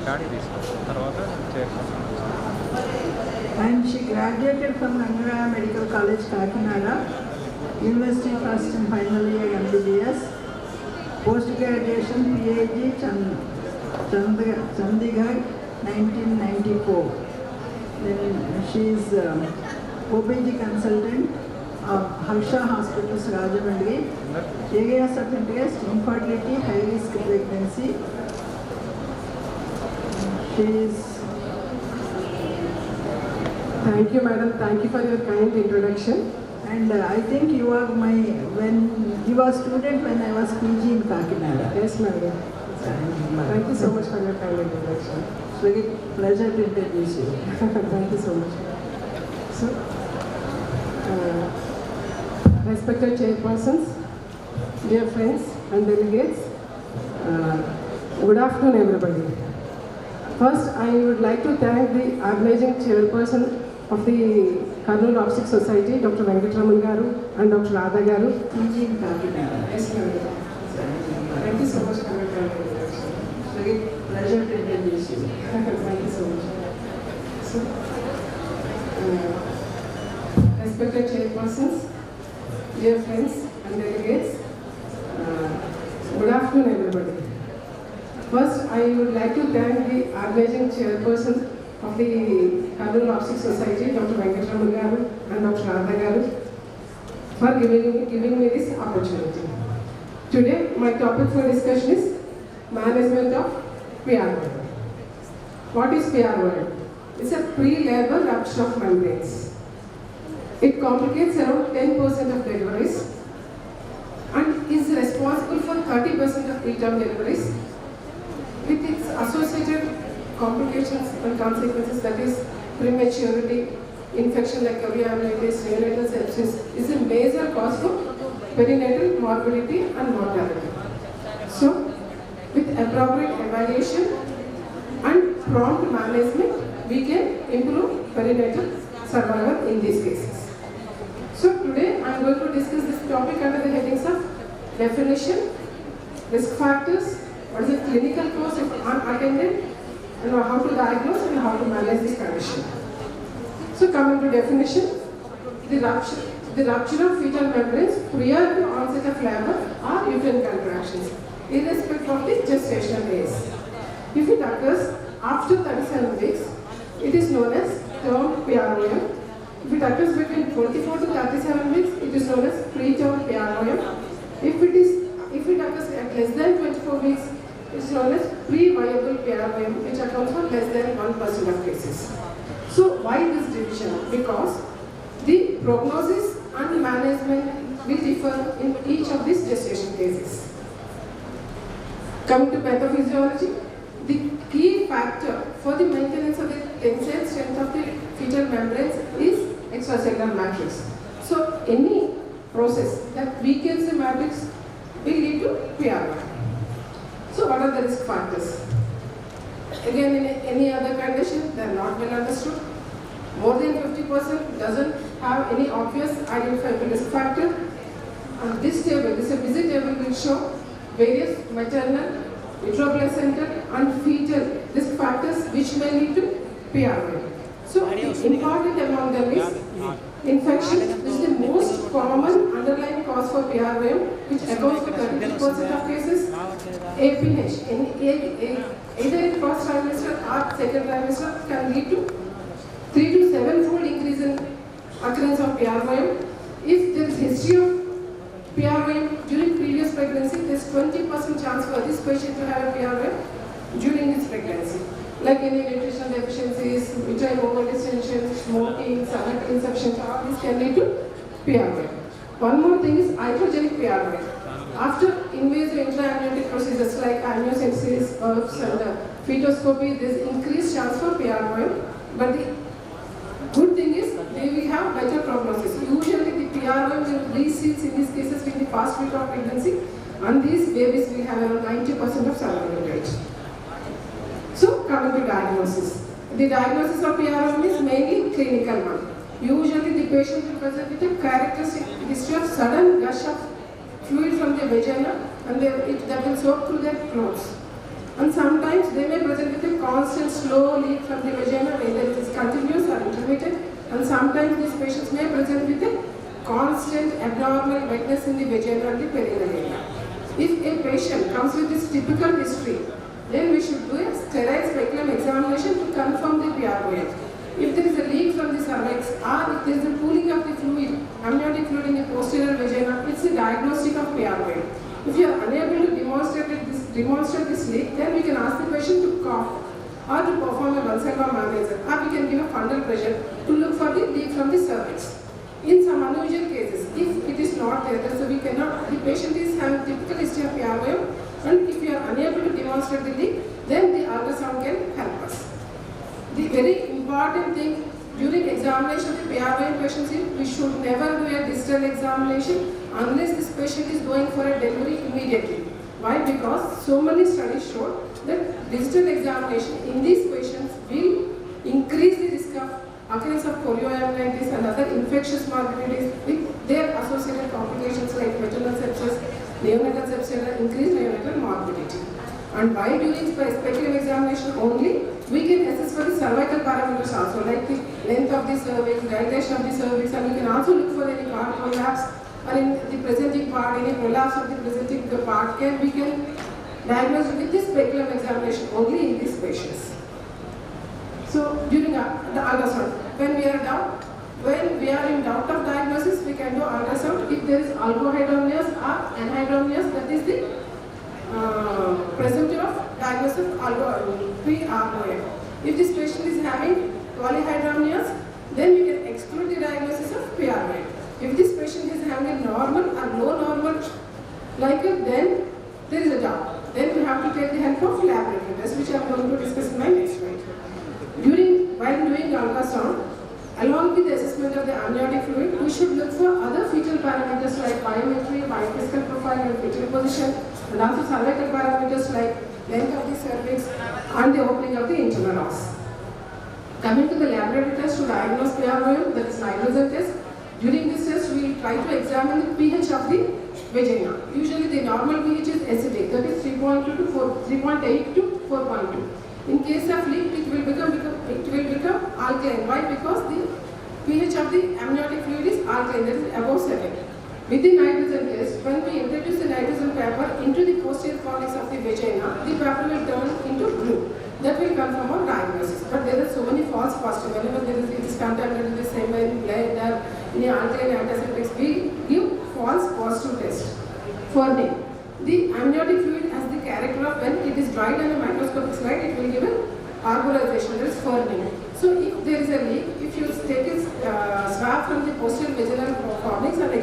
And she graduated from Nangara Medical College, Kakinada, University first and final year MBBS, post-graduation PhD Chandigarh, 1994. Then she is OBG consultant of Harsha Hospitals, Rajahmundry, areas of interest, infertility, high-risk pregnancy. She is... Thank you, madam. Thank you for your kind introduction. And I think you are when you were student when I was PG in Kakinada. Yes, madam. Thank you so much for your kind introduction. It's very pleasure to introduce you. Thank you so much. So, respected chairpersons, dear friends and delegates, good afternoon, everybody. First, I would like to thank the obliging chairperson of the Karnool Optic Society, Dr. Venkatraman Garu and Dr. Radha Garu. Yes, ma'am. Thank you so much for your kind introduction. It's very pleasure to introduce you. Thank you so much. So, respected chairpersons, dear friends and delegates, good afternoon, everybody. First, I would like to thank the organizing chairperson of the Karnool Optic Society, Dr. Venkatraman Garu and Dr. Radha Garu, for giving me this opportunity. Today, my topic for discussion is management of PROM. What is PROM? It's a pre-labor rupture of membranes. It complicates around 10% of deliveries and is responsible for 30% of preterm deliveries, with its associated complications and consequences, that is prematurity, infection like chorioamnitis, neonatal sepsis, is a major cause for perinatal morbidity and mortality. So, with appropriate evaluation and prompt management, we can improve perinatal survival in these cases. So, today I am going to discuss this topic under the headings of definition, risk factors, what is the clinical cause if unattended, and how to diagnose and how to manage this condition. So coming to definition, the rupture of fetal membranes prior to onset of labor or uterine contractions, irrespective of the gestational days. If it occurs after 37 weeks, it is known as term PROM. If it occurs between 24 to 37 weeks, it is known as preterm PROM. If it occurs at less than 24 weeks, it is known as pre-viable PROM, which accounts for less than 1% of cases. So why this division? Because the prognosis and management will differ in each of these gestation cases. Coming to pathophysiology, the key factor for the maintenance of the tensile strength of the fetal membranes is extracellular matrix. So any process that weakens the matrix will lead to PROM. So what are the risk factors? Again, in any other condition, they are not well understood. More than 50% doesn't have any obvious identifiable risk factor. And this table, this is a busy table, will show various maternal, uteroplacental and fetal risk factors which may lead to PROM. So important among them is infection, which is the most common underlying cause for PROM, which accounts for 32% of cases. APH, either in first trimester or second trimester, can lead to 3 to 7-fold increase in occurrence of PROM. If there is history of PROM during previous pregnancy, there is 20% chance for this patient to have a PROM during his pregnancy. Like any nutritional deficiencies, uterine overdistension, smoking, silent insufficiency, all these can lead to PROM. One more thing is iatrogenic PROM. After invasive intra-amniotic procedures like amniocentesis, PERFs and fetoscopy, there is increased chance for PROM. But the good thing is they will have better prognosis. Usually the PROM will recedes in these cases in the first week of pregnancy, and these babies will have around 90% of survival rate. So coming to diagnosis. The diagnosis of PROM is mainly clinical one. Usually the patient will present with a characteristic history of sudden gush of fluid from the vagina, and that will soak through their clothes. And sometimes they may present with a constant slow leak from the vagina, whether it is continuous or intermittent, and sometimes these patients may present with a constant abnormal wetness in the vagina and the perineal area. If a patient comes with this typical history, then we should do a sterile speculum examination to confirm the PROF. If there is a leak from the cervix or if there is a pooling of the fluid, amniotic fluid in the posterior vagina, it's a diagnostic of PROF. If you are unable to demonstrate this leak, then we can ask the patient to cough or to perform a Valsalva magnesium, or we can give a fundal pressure to look for the leak from the cervix. In some unusual cases, if it is not there, so we cannot, the patient is having typical history of PROF, and if you are unable to demonstrate the leak, then the ultrasound can help us. The very important thing during examination of the PROF patients is we should never do a distal examination unless this patient is going for a delivery immediately. Why? Because so many studies show that distal examination in these patients will increase the risk of occurrence of chorioamnitis and other infectious morbidities with their associated complications like maternal sepsis, neonatal sepsis, increased neonatal morbidity. And by doing speculum examination only, we can assess for the cervical parameters also, like the length of the cervix, dilation of the cervix, and we can also look for any part prolapse or in the presenting part, any prolapse of the presenting part. We can diagnose with this speculum examination only in these patients. So during the ultrasound, when we are in doubt of diagnosis, we can do ultrasound. If there is algohydramnios or anhydramnios, that is the presumptive of diagnosis of PROF. If this patient is having polyhydramnios, then we can exclude the diagnosis of PROF. If this patient is having a normal or low normal then there is a doubt. Then we have to take the help of laboratory tests, which I am going to discuss in my next slide. While doing ultrasound, along with the assessment of the amniotic fluid, we should look for other fetal parameters like biometry, biophysical profile and fetal position, and also cervical parameters like length of the cervix and the opening of the internal os. Coming to the laboratory test to diagnose PROF, that is nitrogen test. During this test, we will try to examine the pH of the vagina. Usually the normal pH is acidic, that is 3.8 to 4.2. In case of leak, it will become alkaline. Why? Because the pH of the amniotic fluid is alkaline, that is above 7. With the nitrogen test, when we introduce the nitrogen vapor into the posterior fornix of the vagina, the vapor will turn into blue. That will confirm our diagnosis. But there are so many false positives. Whenever it is contaminated with the semen, blood, in alkaline antiseptics, we give false positive test. For name, the amniotic fluid has the character of when it is dried on a microscopic slide, it will give an arborization, that is furning. So if there is a leak, if you take a swab from the posterior vaginal fornix and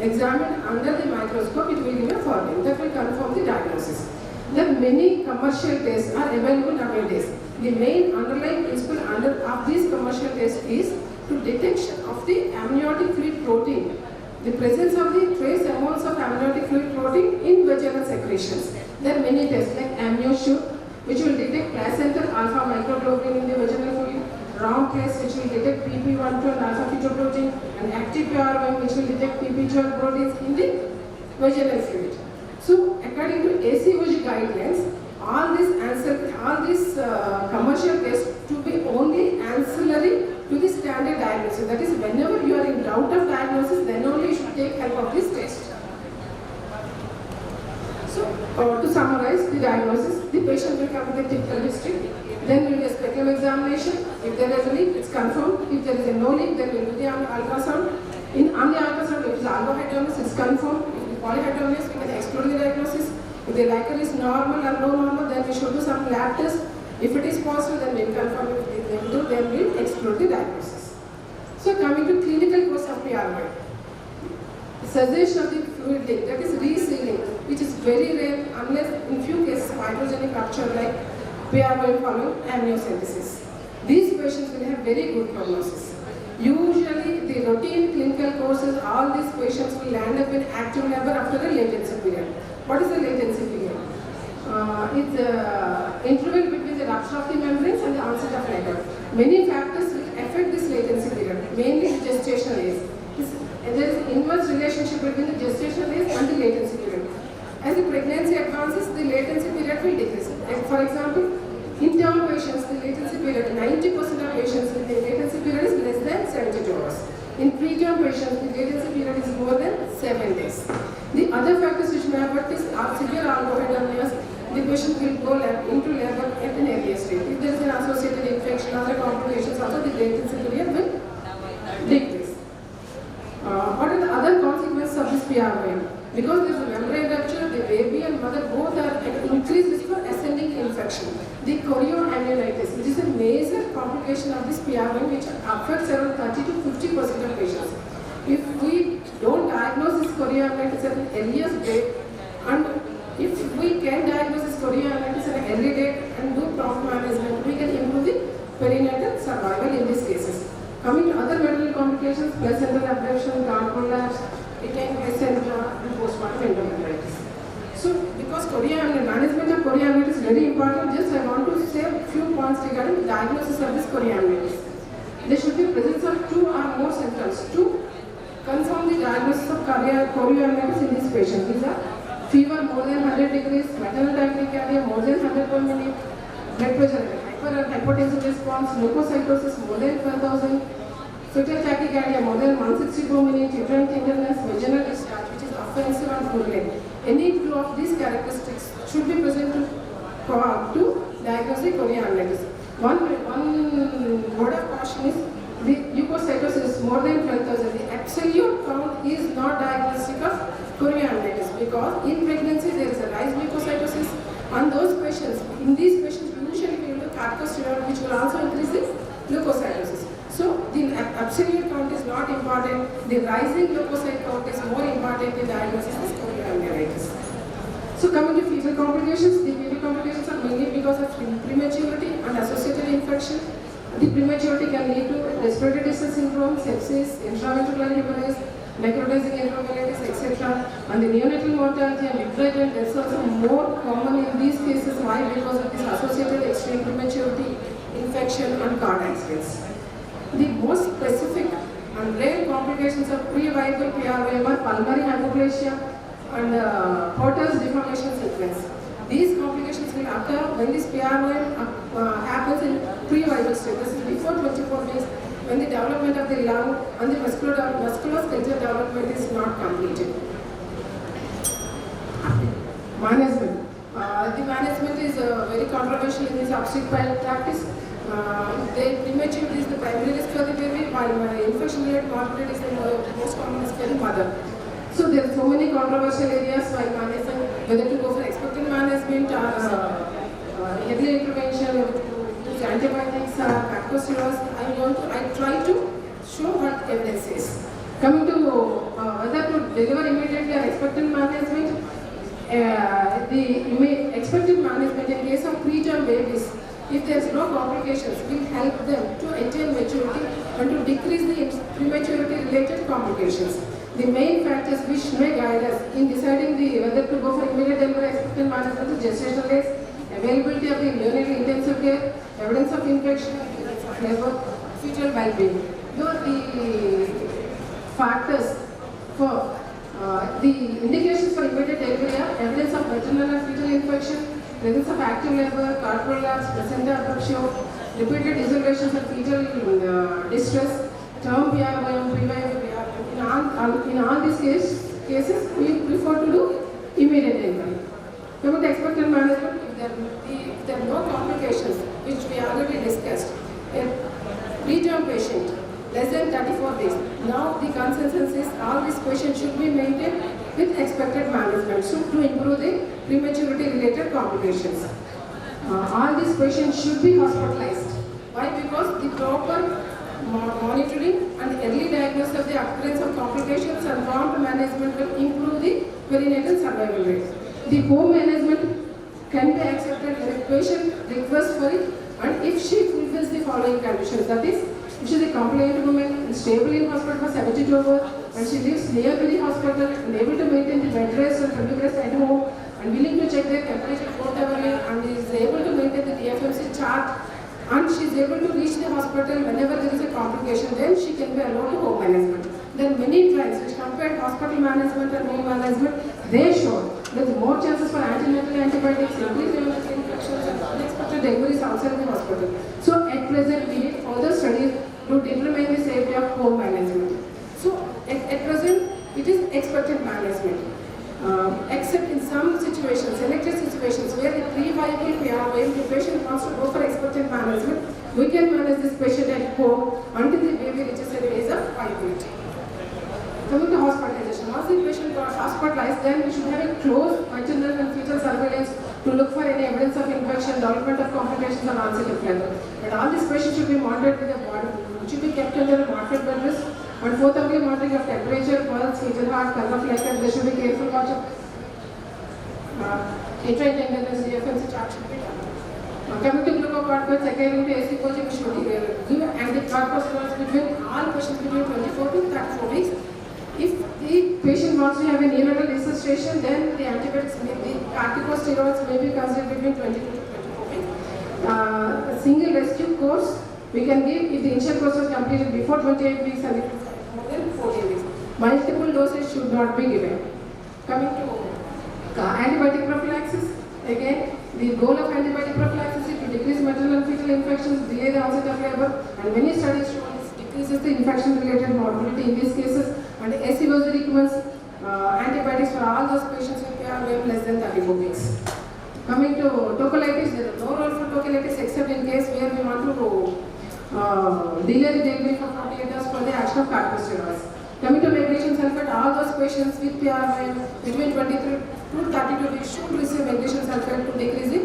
examine under the microscope, it will give a furning. That will confirm the diagnosis. There are many commercial tests are available nowadays. The main underlying principle of these commercial tests is to detection of the amniotic fluid protein. The presence of the trace amounts of amniotic fluid protein in vaginal secretions. There are many tests like AmnioSure, which will detect placental alpha microglobulin in the vaginal fluid, ROM test, which will detect PP12 and alpha fetoprotein, and active PROF, which will detect PP12 proteins in the vaginal fluid. So, according to ACOG guidelines, all these commercial tests to be only ancillary to the standard diagnosis. That is, whenever you are in doubt of diagnosis, then only you should take help of this test. So, to summarize the diagnosis, the patient will come with a typical history. Then we will do a speculum examination. If there is a leak, it's confirmed. If there is a no leak, then we will do the ultrasound. On the ultrasound, if it is algohydramnios, it's confirmed. If it is polyhydramnios, we can exclude the diagnosis. If the liquor is normal or low normal, then we should do some lab test. If it is positive, then we will confirm. If it is negative, then we will exclude the diagnosis. So coming to clinical course of PROF. Cessation of the fluid leak, that is resealing, which is very rare unless in few cases hydrogenic rupture like PROF following amniocentesis. These patients will have very good prognosis. Usually the routine clinical courses, all these patients will land up in active labor after the latency period. What is the latency period? It's the interval between the rupture of the membranes and the onset of labor. Many factors will affect this latency period, mainly the gestational age. There is an inverse relationship between the gestational age and the latency period. As the pregnancy advances, the latency period will decrease. For example, in patients, the latency period, 90% of patients, the latency period is less than 72 hours. In preterm patients, the latency period is more than 7 days. The other factors which may affect is severe alcoholemia. The patient will go into labor at an earlier stage. If there is an associated infection, other complications, also the latency period will decrease. What are the other consequences of this PRY? Because there is a membrane rupture, the baby and mother both are at increased risk for ascending infection. The chorioamnionitis, which is a major complication of this PRY, which affects around 30 to 50% of patients. If we don't diagnose this chorioamnionitis at an earliest date, and if we can diagnose this chorioamnionitis at an early date and do prompt management, we can improve the perinatal survival in these cases. Coming to other medical complications, placental ablation, heart prolapse, retained placenta, and postpartum endometritis. So, because management of chorioamnionitis is very important, just I want to say a few points regarding diagnosis of this chorioamnionitis. There should be presence of 2 or more symptoms to confirm the diagnosis of chorioamnionitis in this patient. These are fever more than 100 degrees, maternal tachycardia more than 100 per minute, blood pressure hyper and hypotensive response, leukocytosis more than 12,000, fetal tachycardia more than 160 per minute, uterine tenderness, vaginal discharge which is offensive and full-length. Any two of these characteristics should be present to diagnose the chorioamnionitis. One word of caution is the leukocytosis more than 12,000. The absolute count is not diagnostic of chorioamnionitis because in pregnancy there is a rise leukocytosis and those patients, in these patients usually we will corticosteroid which will also increase the leukocytosis. So the absolute count is not important, the rising leukocyte count is more important in diagnosis of chorioamnionitis. So coming to fetal complications, the fetal complications are mainly because of prematurity and associated infection. The prematurity can lead to respiratory distress syndrome, sepsis, intraventricular hemorrhage, necrotizing enteromyelitis, etc. And the neonatal mortality and neonatal deaths are also more common in these cases. Why? Because of this associated extreme prematurity, infection and car accidents. The most specific and rare complications of pre-viable PRVM are pulmonary hypoplasia and Porter's deformation sequence. These complications will occur when this PRVM happens in pre-viable stage. This is before 24 days when the development of the lung and the musculoskeletal development is not completed. Management. The management is very controversial in this obstetric practice. The prematurity is the primary risk for the baby, while infection-related morbidity is the most common risk for the mother. So there are so many controversial areas while managing, whether to go for expectant management or early intervention, whether to use antibiotics or corticosteroids. I try to show what evidence is. Coming to whether to deliver immediately or expectant management, the expectant management in case of preterm babies, if there is no complications, will help them to attain maturity and to decrease the prematurity related complications. The main factors which may guide us in deciding whether to go for immediate delivery expectant management is gestational age, availability of the neonatal intensive care, evidence of infection, evidence of labor, fetal well-being. Those are the factors for the indications for immediate delivery are evidence of maternal and fetal infection, presence of active labor, cord prolapse, placenta abruptio, repeated isolations of fetal distress, term PRVM, pre-viable PRVM. In all these cases, we prefer to do immediate delivery. Coming to expectant management, if there are no complications, which we already discussed, a preterm patient, less than 34 days, now the consensus is all these patients should be maintained with expected management to improve the prematurity related complications. All these patients should be hospitalized. Why? Because the proper monitoring and early diagnosis of the occurrence of complications and prompt management will improve the perinatal survival rate. The home management can be accepted when a patient requests for it and if she fulfills the following conditions, that is, if she is a compliant woman, stable in hospital for 72 hours, and she lives near to the hospital and able to maintain the bed rest and family rest at home and willing to check their temperature 4-hourly and is able to maintain the DFMC chart and she is able to reach the hospital whenever there is a complication, then she can be allowed to home management. There are many trials which compared hospital management and home management. They show there is more chances for antenatal antibiotics, increased neonatal infection, complications and unexpected deliveries outside the hospital. So at present, we need further studies to determine the safety of home management. So at present, it is expectant management. Except in some situations, selected situations where the pre-viable PR, where the patient wants to go for expectant management, we can manage this patient at home until the baby reaches a phase of viability. Coming to hospitalization, once the patient got hospitalized, then we should have a close maternal and fetal surveillance to look for any evidence of infection, development of complications or onset of labor. And all these patients should be monitored with a body, should be kept under a monitored bed rest. And fourthly, monitoring of temperature, pulse, fetal heart, curve like that. There should be careful watch of intra-intestinal DFMC chart should be done. Coming to glucocorticoids, again to ACOG, we should give anticorticosteroids between all patients between 24 to 34 weeks. If the patient wants to have a neonatal resuscitation, then the antibiotics, the corticosteroids may be considered between 22 to 24 weeks. A single rescue course we can give if the initial course was completed before 28 weeks and more than 14 weeks. Multiple doses should not be given. Coming to antibiotic prophylaxis, again, the goal of antibiotic prophylaxis is to decrease maternal and fetal infections, delay the onset of labor, and many studies show this decreases the infection-related morbidity in these cases, and ACOG recommends antibiotics for all those patients with PRVM less than 34 weeks. Coming to tocolitis, there is no role for tocolitis except in case where we want to delay the delivery for 48 hours for the action of corticosteroids. Coming to magnesium sulfate, all those patients with PRVM between 23 to 32 weeks should receive magnesium sulfate to decrease the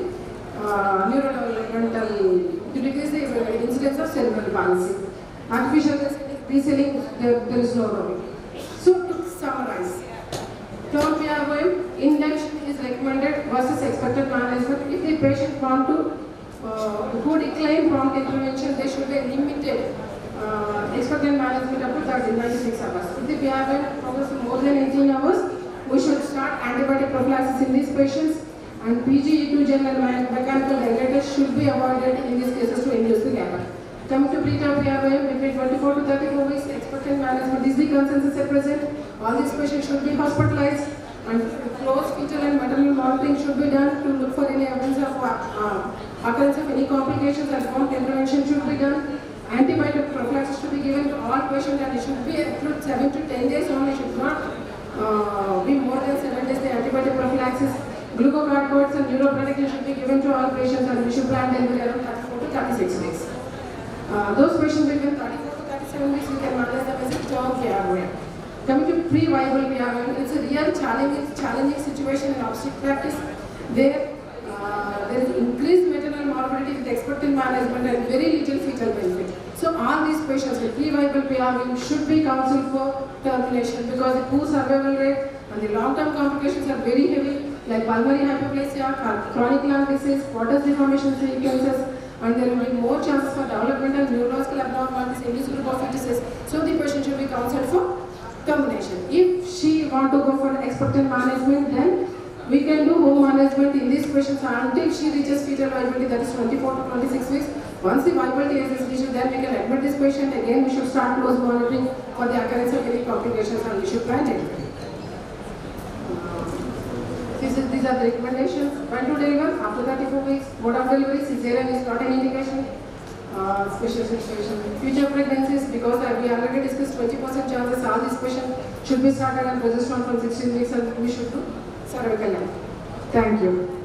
neurodevelopmental, to decrease the incidence of cerebral palsy. Artificial reselling, there is no role. So to summarize, term PRVM induction is recommended versus expected management. If the patient want to who decline prompt intervention, there should be a limited expected management up to 96 hours. If the PRVM progresses more than 18 hours, we should start antibiotic prophylaxis in these patients, and PGE2 gel and mechanical ventilators should be avoided in these cases to induce the labor. Coming to preterm PRVM between 24 to 34 weeks, expectant management is the consensus at present. All these patients should be hospitalized, and close fetal and maternal monitoring should be done to look for any evidence of occurrence of any complications, and prompt intervention should be done. Antibiotic prophylaxis should be given to all patients, and it should be approved 7 to 10 days only, should not be more than 7 days. The antibiotic prophylaxis, glucocorticoids and neuroprotectin should be given to all patients, and we should plan delivery around 34 to 36 weeks. Those patients between 34 to 37 weeks, we can manage them as a term PRVM. Coming to pre-viable PRVM, it's a real challenging situation in obstetric practice. There is increased maternal morbidity with expectant management and very little fetal benefit. So all these patients with pre-viable PRVM should be counseled for termination because the poor survival rate and the long-term complications are very heavy, like pulmonary hyperplasia, chronic lung disease, waters deformation sequences, and there will be more chances for developmental neurological abnormalities in this group of fetuses. So the patient should be counseled for termination. If she want to go for expectant management, then we can do home management in these patients until she reaches fetal viability, that is 24 to 26 weeks. Once the viability is reached, then we can admit this patient. Again, we should start close monitoring for the occurrence of any complications, and we should plan delivery. These are the recommendations. When to deliver? After 34 weeks. Mode of delivery, cesarean is not an indication. Special situation. Future pregnancies, because we already discussed 20% chances, all these patients should be started on progesterone from 16 weeks, and we should do cervical. Thank you.